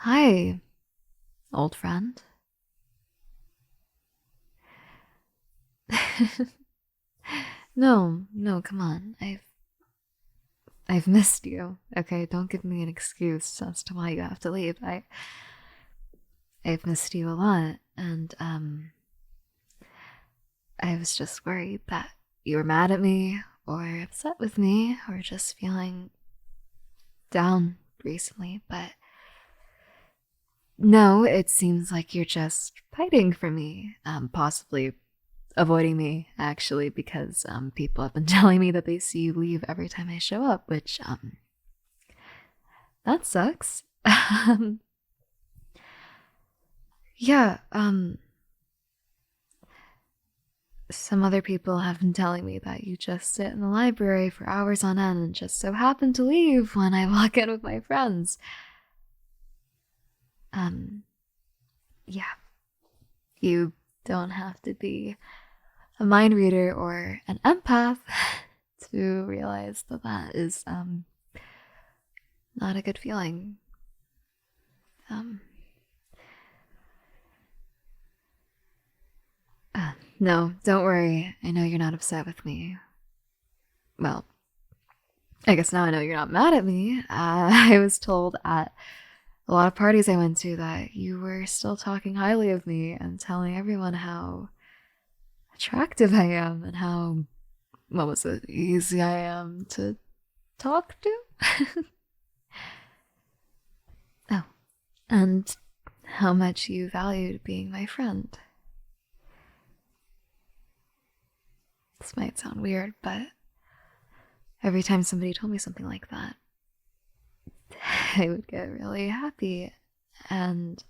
Hi, old friend. No, come on. I've missed you. Okay, don't give me an excuse as to why you have to leave. I've missed you a lot, and I was just worried that you were mad at me or upset with me or just feeling down recently, but no, it seems like you're just fighting for me, possibly avoiding me actually because people have been telling me that they see you leave every time I show up, which that sucks. Yeah, some other people have been telling me that you just sit in the library for hours on end and just so happen to leave when I walk in with my friends. Um, yeah, you don't have to be a mind reader or an empath to realize that that is not a good feeling. Um, no, don't worry. I know you're not upset with me. Well, I guess now I know you're not mad at me. I was told at a lot of parties I went to that you were still talking highly of me and telling everyone how attractive I am and how, what was it, easy I am to talk to? Oh, and how much you valued being my friend. This might sound weird, but every time somebody told me something like that, I would get really happy and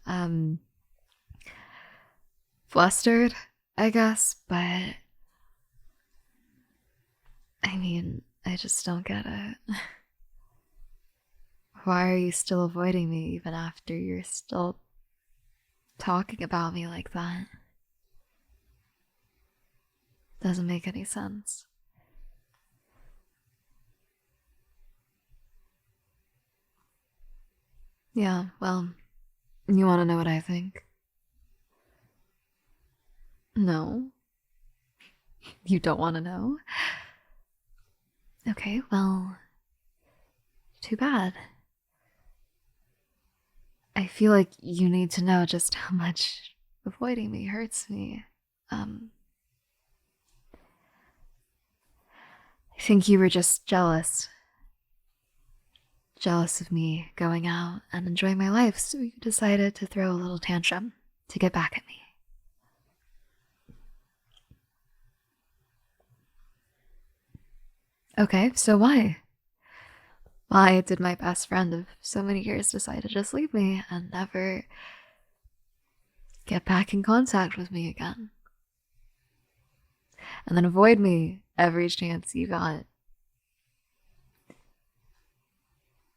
flustered, I guess, but I mean, I just don't get it. Why are you still avoiding me even after you're still talking about me like that? Doesn't make any sense. Yeah, well, you want to know what I think? No, you don't want to know? Okay, well, too bad. I feel like you need to know just how much avoiding me hurts me. Um, I think you were just jealous. Jealous of me going out and enjoying my life, so you decided to throw a little tantrum to get back at me. Okay, so why? Why did my best friend of so many years decide to just leave me and never get back in contact with me again? And then avoid me every chance you got?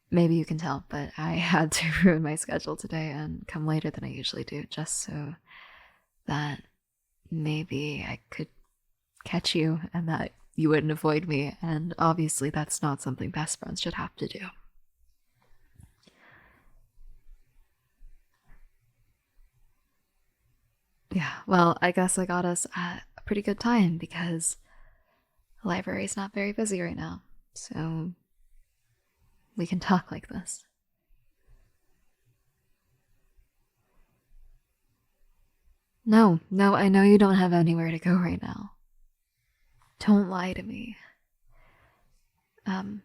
Maybe you can tell, but I had to ruin my schedule today and come later than I usually do just so that maybe I could catch you and that you wouldn't avoid me. And obviously, that's not something best friends should have to do. Yeah, well, I guess I got us at a pretty good time because the library's not very busy right now. So we can talk like this. No, I know you don't have anywhere to go right now. Don't lie to me. Um,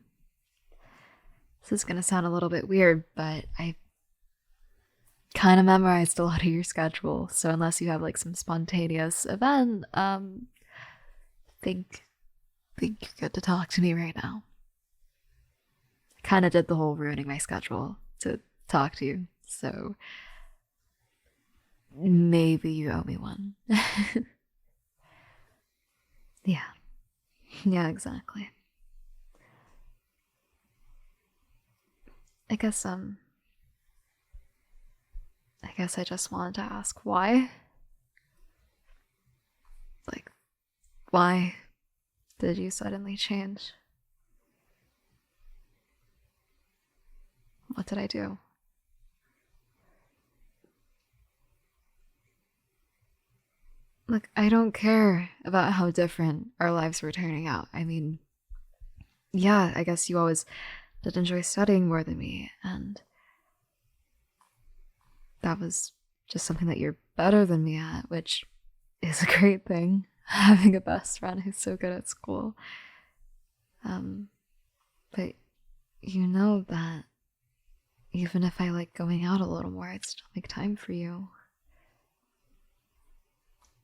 this is gonna sound a little bit weird, but I kind of memorized a lot of your schedule. So unless you have like some spontaneous event, think think you're good to talk to me right now. I kind of did the whole ruining my schedule to talk to you, so maybe you owe me one. Yeah, yeah, exactly. I guess I guess I just wanted to ask why. Like, why did you suddenly change? What did I do? Look, I don't care about how different our lives were turning out. I mean, yeah, I guess you always did enjoy studying more than me, and that was just something that you're better than me at, which is a great thing. Having a best friend who's so good at school. But you know that even if I like going out a little more, I'd still make time for you.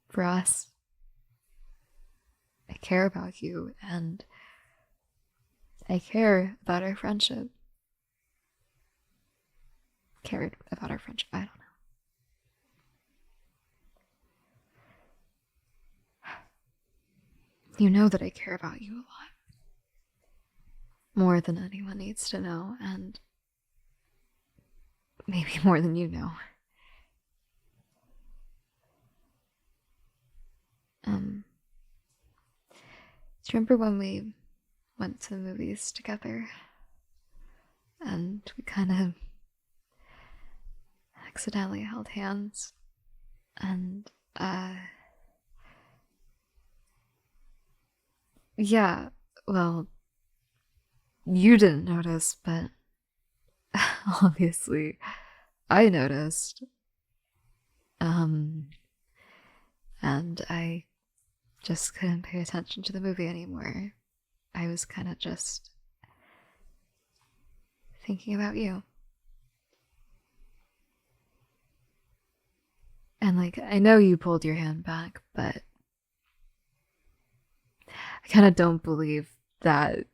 For us. I care about you, and I care about our friendship. Cared about our friendship, I don't know. You know that I care about you a lot. More than anyone needs to know, and maybe more than you know. Do you remember when we went to the movies together? And we kind of accidentally held hands. And, yeah, well, you didn't notice, but obviously I noticed. And I just couldn't pay attention to the movie anymore. I was kind of just thinking about you. And like, I know you pulled your hand back, but I kind of don't believe that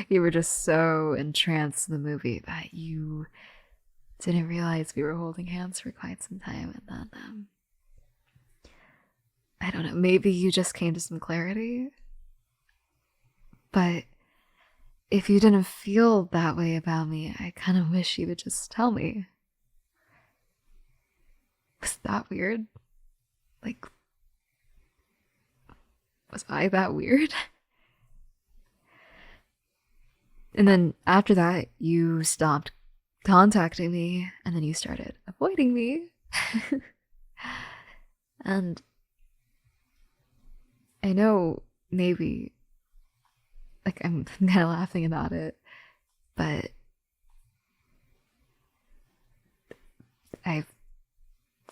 you were just so entranced in the movie that you didn't realize we were holding hands for quite some time, and then I don't know, maybe you just came to some clarity. But if you didn't feel that way about me, I kind of wish you would just tell me. Was that weird? Like, was I that weird? And then after that, you stopped contacting me, and then you started avoiding me. And I know maybe, like, I'm kind of laughing about it, but I've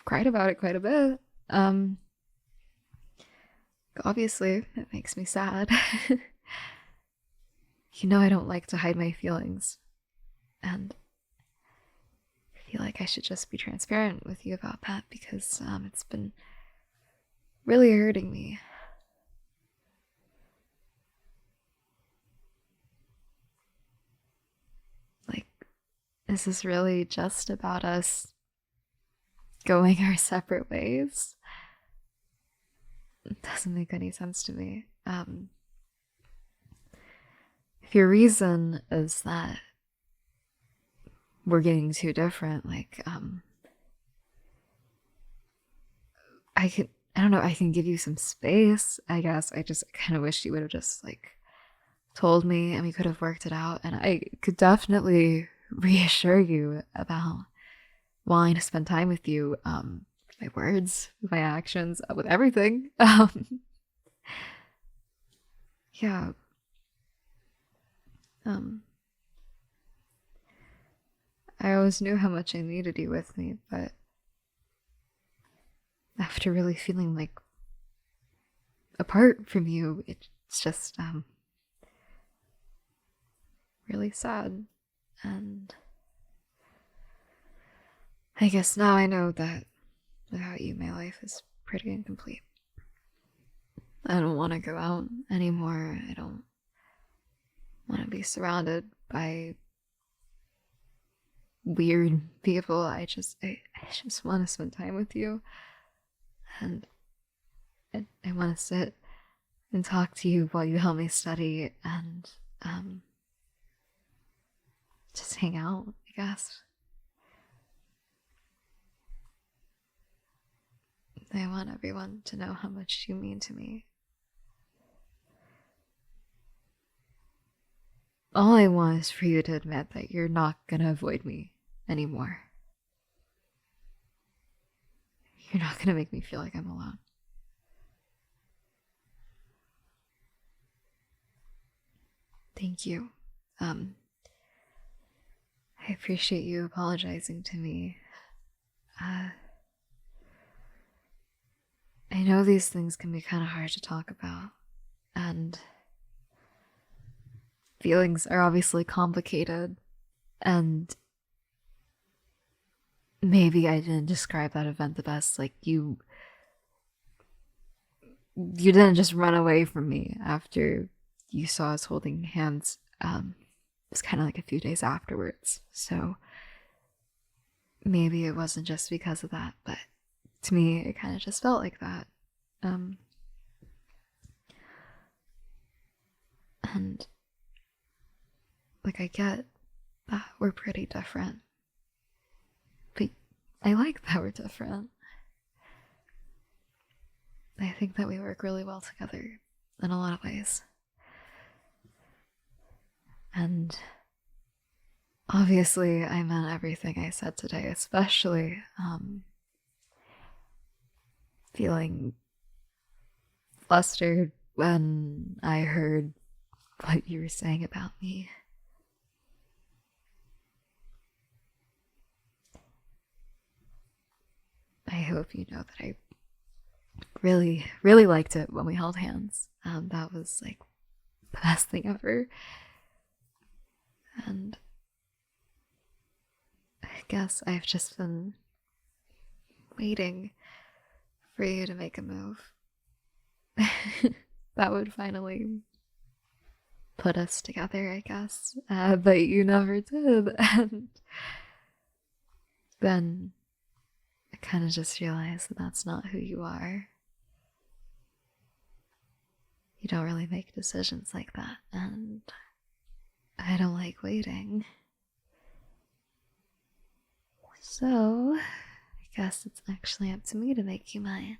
cried about it quite a bit. Obviously, it makes me sad. You know I don't like to hide my feelings, and I feel like I should just be transparent with you about that because it's been really hurting me. Like, is this really just about us going our separate ways? It doesn't make any sense to me. If your reason is that we're getting too different, like, I don't know, I can give you some space, I guess. I just kind of wish you would have just, like, told me and we could have worked it out. And I could definitely reassure you about wanting to spend time with you, with my words, with my actions, with everything. Yeah. I always knew how much I needed you with me, but after really feeling like apart from you, it's just really sad. And I guess now I know that without you, my life is pretty incomplete. I don't want to go out anymore. I don't want to be surrounded by weird people. I just want to spend time with you, and I want to sit and talk to you while you help me study, and just hang out, I guess. I want everyone to know how much you mean to me. All I want is for you to admit that you're not gonna avoid me anymore. You're not gonna make me feel like I'm alone. Thank you. I appreciate you apologizing to me. I know these things can be kind of hard to talk about, and feelings are obviously complicated, and maybe I didn't describe that event the best. Like, you didn't just run away from me after you saw us holding hands. It was kind of like a few days afterwards, so maybe it wasn't just because of that, but to me it kind of just felt like that. And like, I get that we're pretty different, but I like that we're different. I think that we work really well together in a lot of ways. And obviously, I meant everything I said today, especially feeling flustered when I heard what you were saying about me. I hope you know that I really, really liked it when we held hands. That was like the best thing ever. And I guess I've just been waiting for you to make a move that would finally put us together, I guess. But you never did. And then I kind of just realized that that's not who you are. You don't really make decisions like that, and I don't like waiting. So, I guess it's actually up to me to make you mine.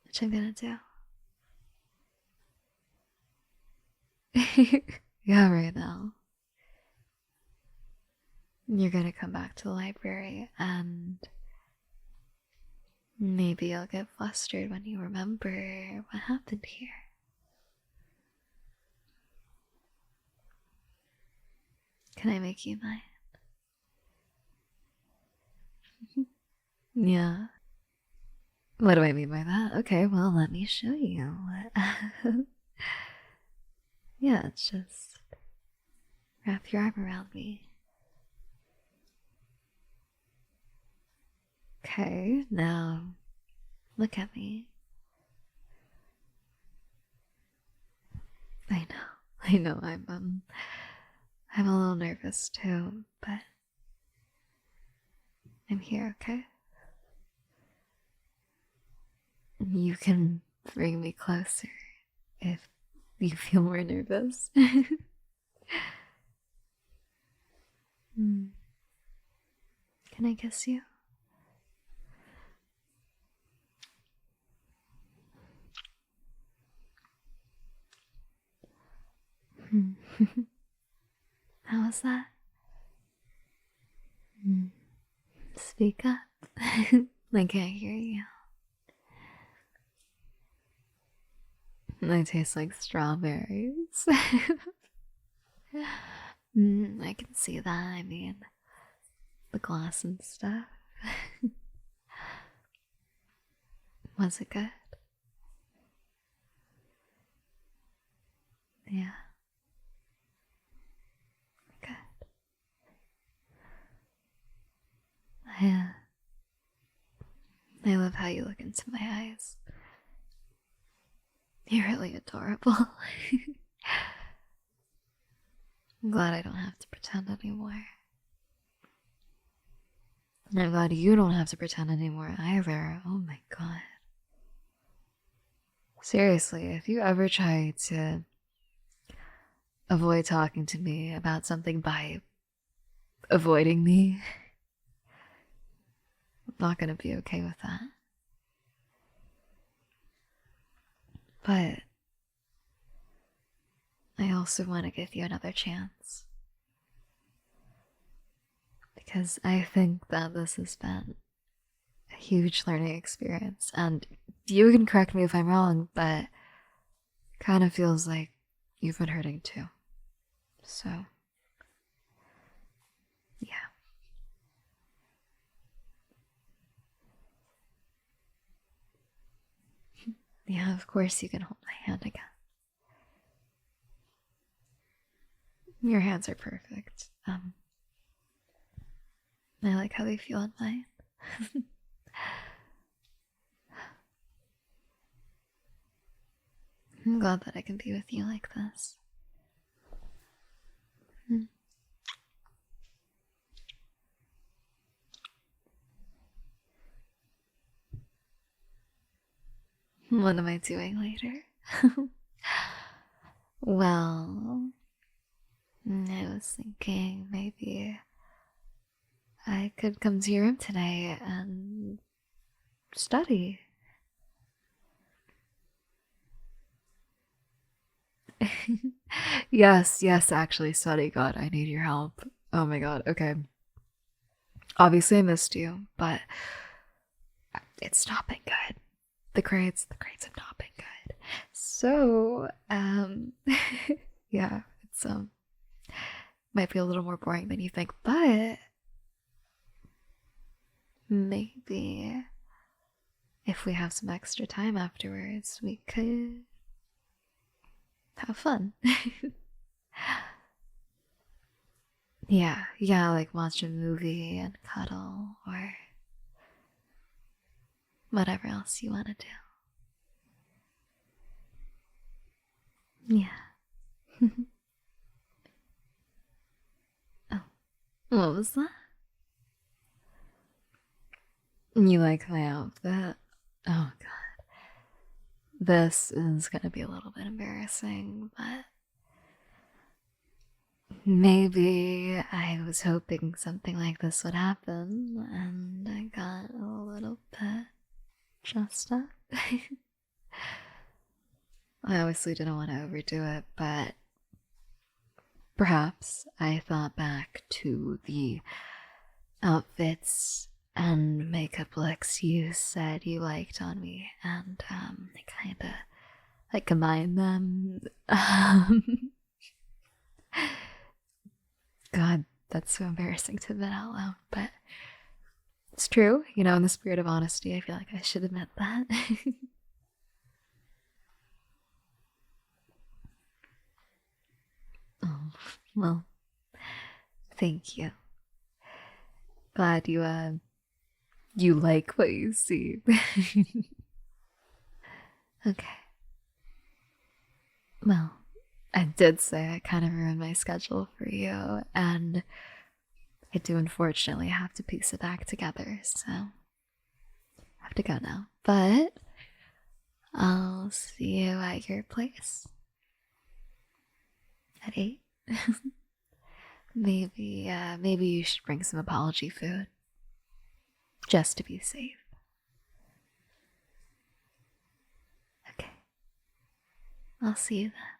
Which I'm gonna do. Yeah, right now. You're gonna come back to the library, and maybe I'll get flustered when you remember what happened here. Can I make you mine? Yeah. What do I mean by that? Okay, well, let me show you. Yeah, it's just wrap your arm around me. Okay, now look at me. I know, I'm a little nervous too, but I'm here, okay? You can bring me closer if you feel more nervous. Can I kiss you? How was that? Speak up. I can't hear you. They taste like strawberries. I can see that. I mean, the gloss and stuff. Was it good? Yeah. Good. I love how you look into my eyes. You're really adorable. I'm glad I don't have to pretend anymore. And I'm glad you don't have to pretend anymore either. Oh my god. Seriously, if you ever try to avoid talking to me about something by avoiding me, I'm not gonna be okay with that. But I also want to give you another chance. Because I think that this has been a huge learning experience. And you can correct me if I'm wrong, but kind of feels like you've been hurting too. So, yeah. Yeah, of course you can hold my hand again. Your hands are perfect. I like how they feel on mine. I'm glad that I can be with you like this. What am I doing later? Well, I was thinking maybe I could come to your room tonight and study. Yes, yes, actually, study. God, I need your help. Oh my god, okay. Obviously, I missed you, but it's not been good. The grades have not been good. So, yeah, it's might be a little more boring than you think, but maybe if we have some extra time afterwards, we could have fun. Yeah, like watch a movie and cuddle or whatever else you want to do. Yeah. Oh, what was that? You like my outfit? Oh god. This is gonna be a little bit embarrassing, but maybe I was hoping something like this would happen and I got a little bit dressed up. I obviously didn't want to overdo it, but perhaps I thought back to the outfits and makeup looks you said you liked on me, and I kind of like combined them. God, that's so embarrassing to admit out loud, but it's true. You know, in the spirit of honesty, I feel like I should admit that. Oh, well, thank you. Glad you like what you see. Okay. Well, I did say I kind of ruined my schedule for you, and I do unfortunately have to piece it back together, so I have to go now. But I'll see you at your place at 8. Maybe you should bring some apology food just to be safe. Okay. I'll see you then.